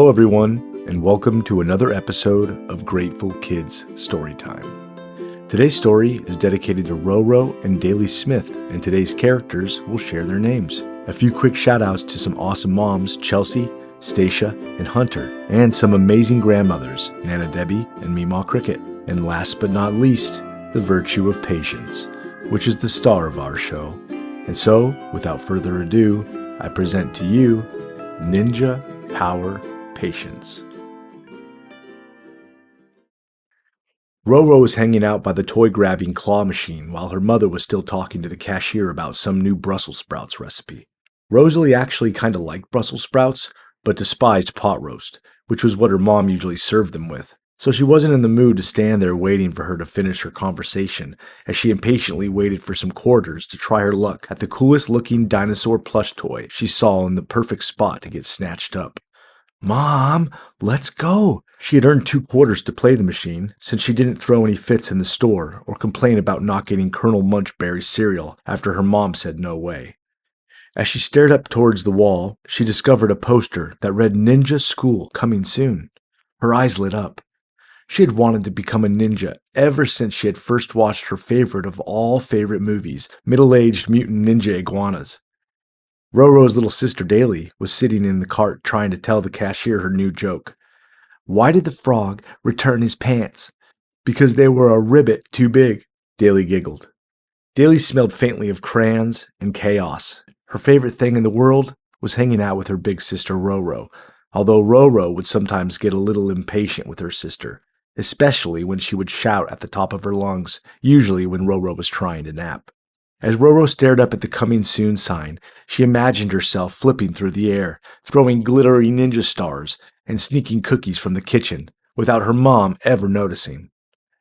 Hello everyone, and welcome to another episode of Grateful Kids Storytime. Today's story is dedicated to RoRo and Dayleigh Smith, and today's characters will share their names. A few quick shout-outs to some awesome moms, Chelsea, Stacia, and Hunter, and some amazing grandmothers, Nana Debbie and Meemaw Cricket. And last but not least, the virtue of patience, which is the star of our show. And so, without further ado, I present to you Ninja Power Patience. RoRo was hanging out by the toy-grabbing claw machine while her mother was still talking to the cashier about some new Brussels sprouts recipe. Rosalie actually kind of liked Brussels sprouts, but despised pot roast, which was what her mom usually served them with. So she wasn't in the mood to stand there waiting for her to finish her conversation, as she impatiently waited for some quarters to try her luck at the coolest looking dinosaur plush toy she saw in the perfect spot to get snatched up. "Mom, let's go!" She had earned 2 quarters to play the machine, since she didn't throw any fits in the store or complain about not getting Colonel Munchberry cereal after her mom said no way. As she stared up towards the wall, she discovered a poster that read Ninja School coming soon. Her eyes lit up. She had wanted to become a ninja ever since she had first watched her favorite of all favorite movies, Middle-Aged Mutant Ninja Iguanas. RoRo's little sister Dayleigh was sitting in the cart trying to tell the cashier her new joke. "Why did the frog return his pants?" "Because they were a ribbit too big," Dayleigh giggled. Dayleigh smelled faintly of crayons and chaos. Her favorite thing in the world was hanging out with her big sister RoRo, although RoRo would sometimes get a little impatient with her sister, especially when she would shout at the top of her lungs, usually when RoRo was trying to nap. As RoRo stared up at the coming soon sign, she imagined herself flipping through the air, throwing glittery ninja stars, and sneaking cookies from the kitchen, without her mom ever noticing.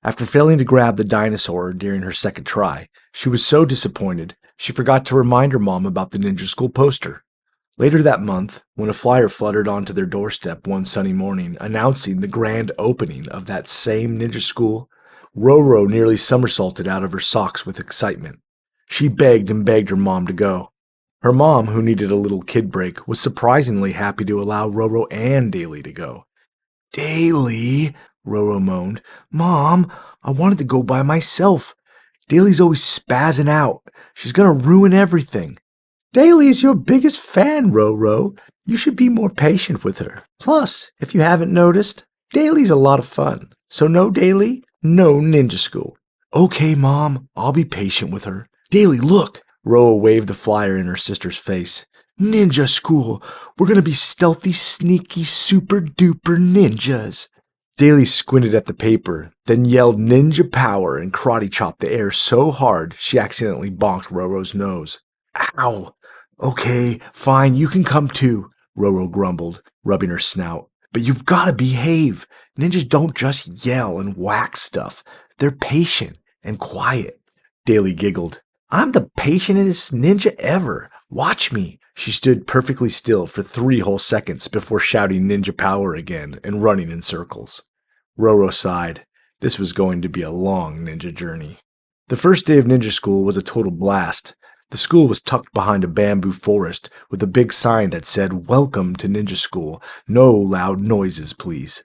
After failing to grab the dinosaur during her second try, she was so disappointed she forgot to remind her mom about the ninja school poster. Later that month, when a flyer fluttered onto their doorstep one sunny morning announcing the grand opening of that same ninja school, RoRo nearly somersaulted out of her socks with excitement. She begged and begged her mom to go. Her mom, who needed a little kid break, was surprisingly happy to allow RoRo and Dayleigh to go. "Dayleigh," RoRo moaned. "Mom, I wanted to go by myself. Dayleigh's always spazzing out. She's gonna ruin everything." "Dayleigh's your biggest fan, RoRo. You should be more patient with her. Plus, if you haven't noticed, Dayleigh's a lot of fun. So no Dayleigh, no ninja school." "Okay, Mom, I'll be patient with her." "Dayleigh, look!" RoRo waved the flyer in her sister's face. "Ninja school. We're gonna be stealthy, sneaky, super-duper ninjas." Dayleigh squinted at the paper, then yelled ninja power and karate-chopped the air so hard she accidentally bonked RoRo's nose. "Ow! Okay, fine, you can come too," RoRo grumbled, rubbing her snout. "But you've gotta behave. Ninjas don't just yell and whack stuff. They're patient and quiet." Dayleigh giggled. "I'm the patientest ninja ever. Watch me." She stood perfectly still for 3 whole seconds before shouting ninja power again and running in circles. RoRo sighed. This was going to be a long ninja journey. The first day of ninja school was a total blast. The school was tucked behind a bamboo forest with a big sign that said, "Welcome to Ninja School. No loud noises, please."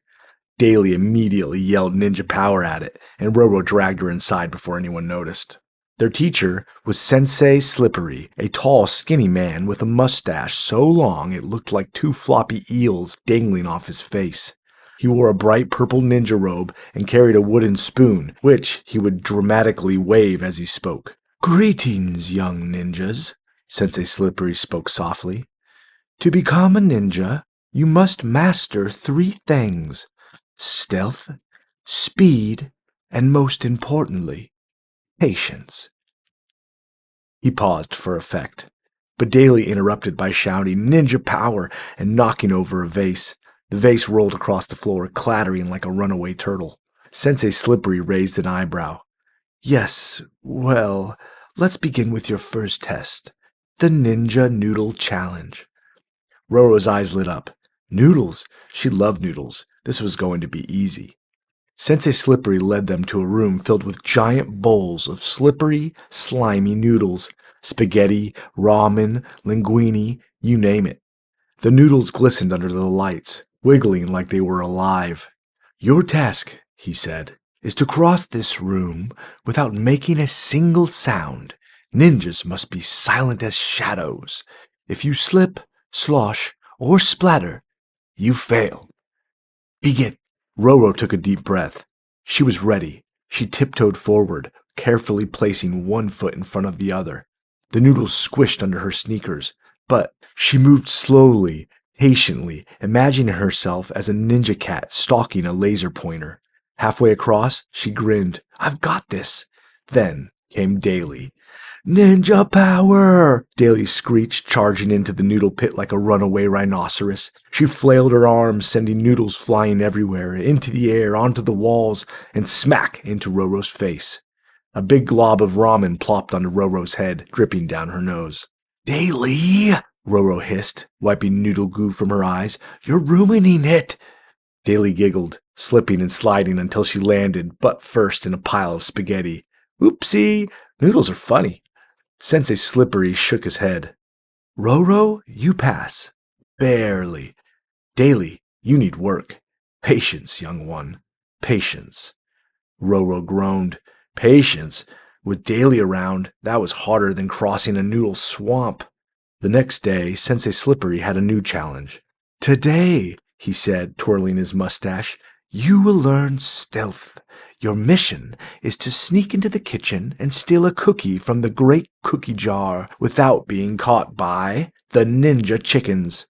Dayleigh immediately yelled ninja power at it, and RoRo dragged her inside before anyone noticed. Their teacher was Sensei Slippery, a tall, skinny man with a mustache so long it looked like 2 floppy eels dangling off his face. He wore a bright purple ninja robe and carried a wooden spoon, which he would dramatically wave as he spoke. "Greetings, young ninjas," Sensei Slippery spoke softly. "To become a ninja, you must master 3 things: stealth, speed, and most importantly, patience." He paused for effect, but Dayleigh interrupted by shouting "Ninja power" and knocking over a vase. The vase rolled across the floor, clattering like a runaway turtle. Sensei Slippery raised an eyebrow. "Yes, well, let's begin with your first test, the Ninja Noodle Challenge." RoRo's eyes lit up. Noodles? She loved noodles. This was going to be easy. Sensei Slippery led them to a room filled with giant bowls of slippery, slimy noodles. Spaghetti, ramen, linguine, you name it. The noodles glistened under the lights, wiggling like they were alive. "Your task," he said, "is to cross this room without making a single sound. Ninjas must be silent as shadows. If you slip, slosh, or splatter, you fail. Begin." RoRo took a deep breath. She was ready. She tiptoed forward, carefully placing one foot in front of the other. The noodles squished under her sneakers, but she moved slowly, patiently, imagining herself as a ninja cat stalking a laser pointer. Halfway across, she grinned. "I've got this." Then came Dayleigh. "Ninja power!" Dayleigh screeched, charging into the noodle pit like a runaway rhinoceros. She flailed her arms, sending noodles flying everywhere, into the air, onto the walls, and smack into RoRo's face. A big glob of ramen plopped onto RoRo's head, dripping down her nose. "Dayleigh!" RoRo hissed, wiping noodle goo from her eyes. "You're ruining it!" Dayleigh giggled, slipping and sliding until she landed butt first in a pile of spaghetti. "Oopsie! Noodles are funny." Sensei Slippery shook his head. "RoRo, you pass. Barely. Dayleigh, you need work. Patience, young one. Patience." RoRo groaned. Patience? With Dayleigh around, that was harder than crossing a noodle swamp. The next day, Sensei Slippery had a new challenge. "Today," he said, twirling his mustache, "you will learn stealth. Your mission is to sneak into the kitchen and steal a cookie from the great cookie jar without being caught by the ninja chickens."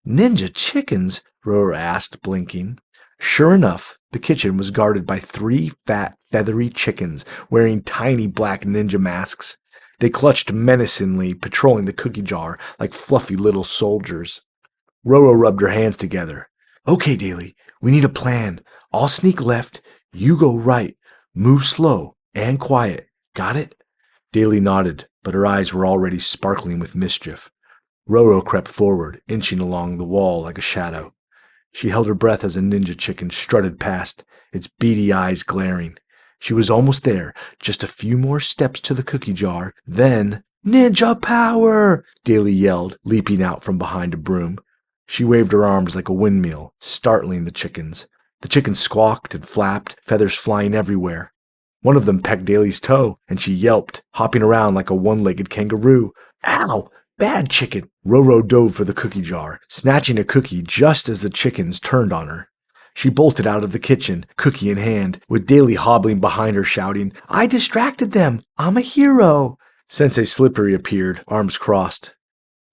"Ninja chickens?" RoRo asked, blinking. Sure enough, the kitchen was guarded by 3 fat, feathery chickens wearing tiny black ninja masks. They clutched menacingly, patrolling the cookie jar like fluffy little soldiers. RoRo rubbed her hands together. "Okay, Dayleigh, we need a plan. I'll sneak left, you go right. Move slow and quiet. Got it?" Dayleigh nodded, but her eyes were already sparkling with mischief. RoRo crept forward, inching along the wall like a shadow. She held her breath as a ninja chicken strutted past, its beady eyes glaring. She was almost there, just a few more steps to the cookie jar, then... "Ninja power!" Dayleigh yelled, leaping out from behind a broom. She waved her arms like a windmill, startling the chickens. The chickens squawked and flapped, feathers flying everywhere. One of them pecked Dayleigh's toe, and she yelped, hopping around like a one-legged kangaroo. "Ow! Bad chicken!" RoRo dove for the cookie jar, snatching a cookie just as the chickens turned on her. She bolted out of the kitchen, cookie in hand, with Dayleigh hobbling behind her shouting, "I distracted them! I'm a hero!" Sensei Slippery appeared, arms crossed.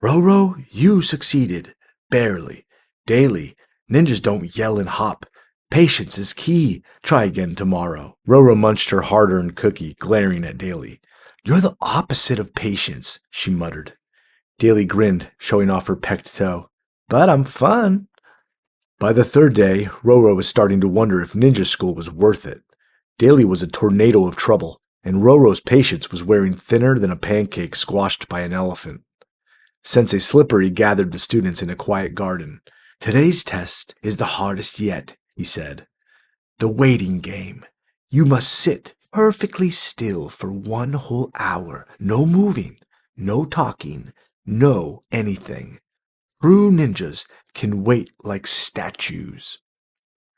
"RoRo, you succeeded. Barely. Dayleigh, ninjas don't yell and hop. Patience is key. Try again tomorrow." RoRo munched her hard-earned cookie, glaring at Dayleigh. "You're the opposite of patience," she muttered. Dayleigh grinned, showing off her pecked toe. "But I'm fun." By the third day, RoRo was starting to wonder if ninja school was worth it. Dayleigh was a tornado of trouble, and RoRo's patience was wearing thinner than a pancake squashed by an elephant. Sensei Slippery gathered the students in a quiet garden. "Today's test is the hardest yet," he said. "The waiting game. You must sit perfectly still for 1 whole hour. No moving, no talking, no anything. True ninjas can wait like statues."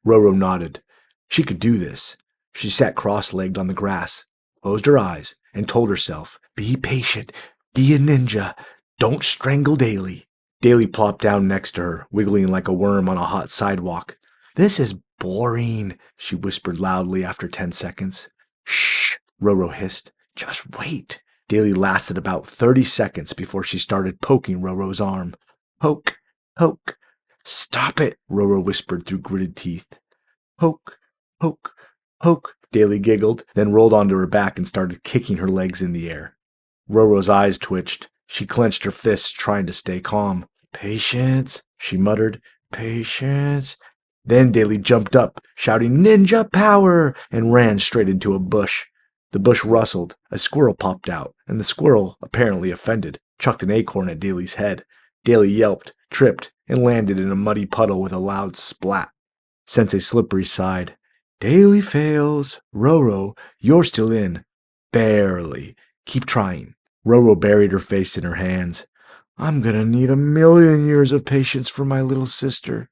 RoRo nodded. She could do this. She sat cross-legged on the grass, closed her eyes, and told herself, "Be patient, be a ninja, don't strangle Dayleigh." Dayleigh plopped down next to her, wiggling like a worm on a hot sidewalk. "This is boring," she whispered loudly after 10 seconds. "Shh," RoRo hissed. "Just wait." Dayleigh lasted about 30 seconds before she started poking RoRo's arm. Poke, poke. "Stop it," RoRo whispered through gritted teeth. "Poke, poke, poke," Dayleigh giggled, then rolled onto her back and started kicking her legs in the air. RoRo's eyes twitched. She clenched her fists, trying to stay calm. "Patience," she muttered. "Patience." Then Dayleigh jumped up, shouting "Ninja power!" and ran straight into a bush. The bush rustled, a squirrel popped out, and the squirrel, apparently offended, chucked an acorn at Dayleigh's head. Dayleigh yelped, tripped, and landed in a muddy puddle with a loud splat. Sensei Slippery sighed. "Dayleigh fails. RoRo, you're still in. Barely. Keep trying." RoRo buried her face in her hands. "I'm gonna need 1,000,000 years of patience for my little sister."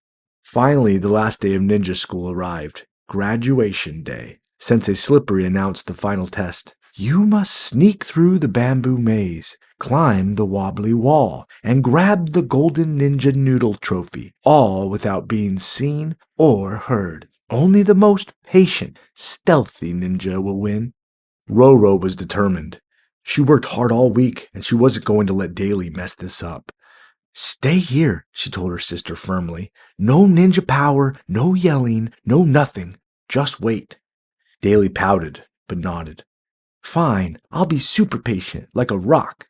Finally, the last day of ninja school arrived. Graduation day. Sensei Slippery announced the final test. You must sneak through the bamboo maze, climb the wobbly wall, and grab the golden ninja noodle trophy, all without being seen or heard. Only the most patient, stealthy ninja will win. RoRo was determined. She worked hard all week, and she wasn't going to let Dayleigh mess this up. Stay here, she told her sister firmly. No ninja power, no yelling, no nothing. Just wait. Dayleigh pouted, but nodded. Fine, I'll be super patient, like a rock.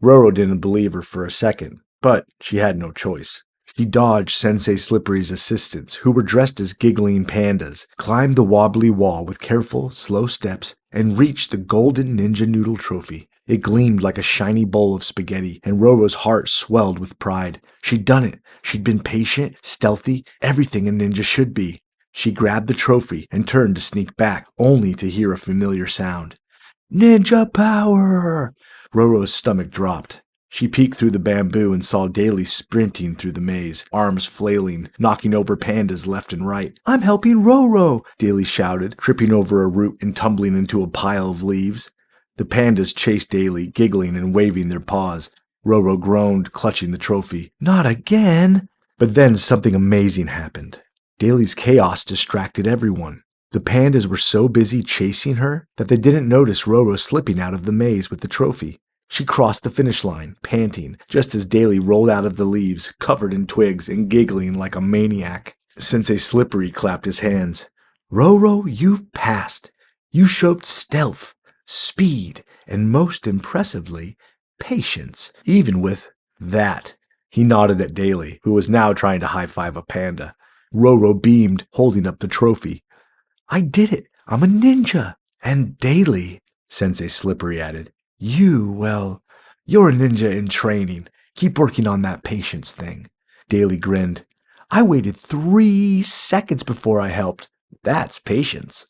RoRo didn't believe her for a second, but she had no choice. She dodged Sensei Slippery's assistants, who were dressed as giggling pandas, climbed the wobbly wall with careful, slow steps, and reached the golden ninja noodle trophy. It gleamed like a shiny bowl of spaghetti, and RoRo's heart swelled with pride. She'd done it. She'd been patient, stealthy, everything a ninja should be. She grabbed the trophy and turned to sneak back, only to hear a familiar sound. Ninja power! RoRo's stomach dropped. She peeked through the bamboo and saw Dayleigh sprinting through the maze, arms flailing, knocking over pandas left and right. I'm helping RoRo, Dayleigh shouted, tripping over a root and tumbling into a pile of leaves. The pandas chased Dayleigh, giggling and waving their paws. RoRo groaned, clutching the trophy. Not again! But then something amazing happened. Dayleigh's chaos distracted everyone. The pandas were so busy chasing her that they didn't notice RoRo slipping out of the maze with the trophy. She crossed the finish line, panting, just as Dayleigh rolled out of the leaves, covered in twigs and giggling like a maniac. Sensei Slippery clapped his hands. RoRo, you've passed. You showed stealth, speed, and most impressively, patience, even with that. He nodded at Dayleigh, who was now trying to high-five a panda. RoRo beamed, holding up the trophy. I did it. I'm a ninja. And Dayleigh, Sensei Slippery added, you're a ninja in training. Keep working on that patience thing. Dayleigh grinned. I waited 3 seconds before I helped. That's patience.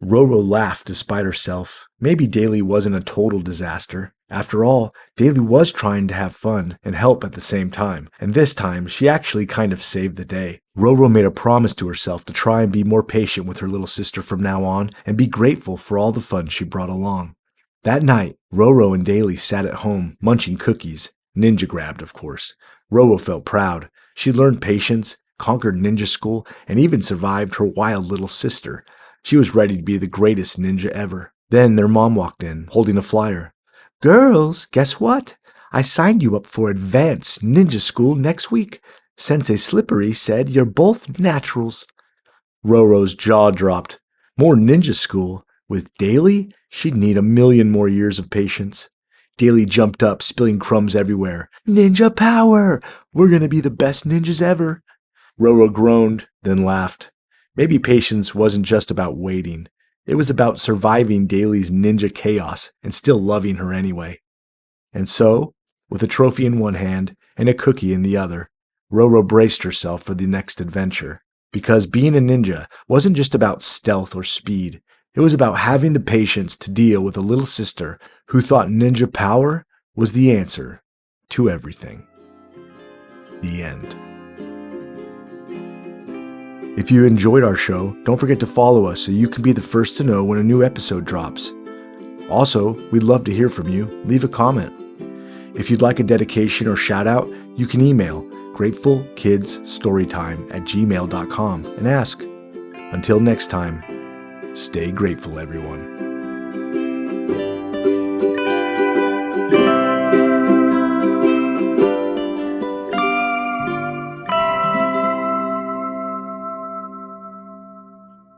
RoRo laughed despite herself. Maybe Dayleigh wasn't a total disaster. After all, Dayleigh was trying to have fun and help at the same time, and this time she actually kind of saved the day. RoRo made a promise to herself to try and be more patient with her little sister from now on and be grateful for all the fun she brought along. That night, RoRo and Dayleigh sat at home, munching cookies. Ninja grabbed, of course. RoRo felt proud. She learned patience, conquered ninja school, and even survived her wild little sister. She was ready to be the greatest ninja ever. Then their mom walked in, holding a flyer. Girls, guess what? I signed you up for advanced ninja school next week. Sensei Slippery said you're both naturals. RoRo's jaw dropped. More ninja school? With Dayleigh, she'd need 1,000,000 more years of patience. Dayleigh jumped up, spilling crumbs everywhere. Ninja power! We're gonna be the best ninjas ever. RoRo groaned, then laughed. Maybe patience wasn't just about waiting. It was about surviving Dayleigh's ninja chaos and still loving her anyway. And so, with a trophy in one hand and a cookie in the other, RoRo braced herself for the next adventure. Because being a ninja wasn't just about stealth or speed. It was about having the patience to deal with a little sister who thought ninja power was the answer to everything. The end. If you enjoyed our show, don't forget to follow us so you can be the first to know when a new episode drops. Also, we'd love to hear from you. Leave a comment. If you'd like a dedication or shout out, you can email gratefulkidsstorytime@gmail.com and ask. Until next time, stay grateful, everyone.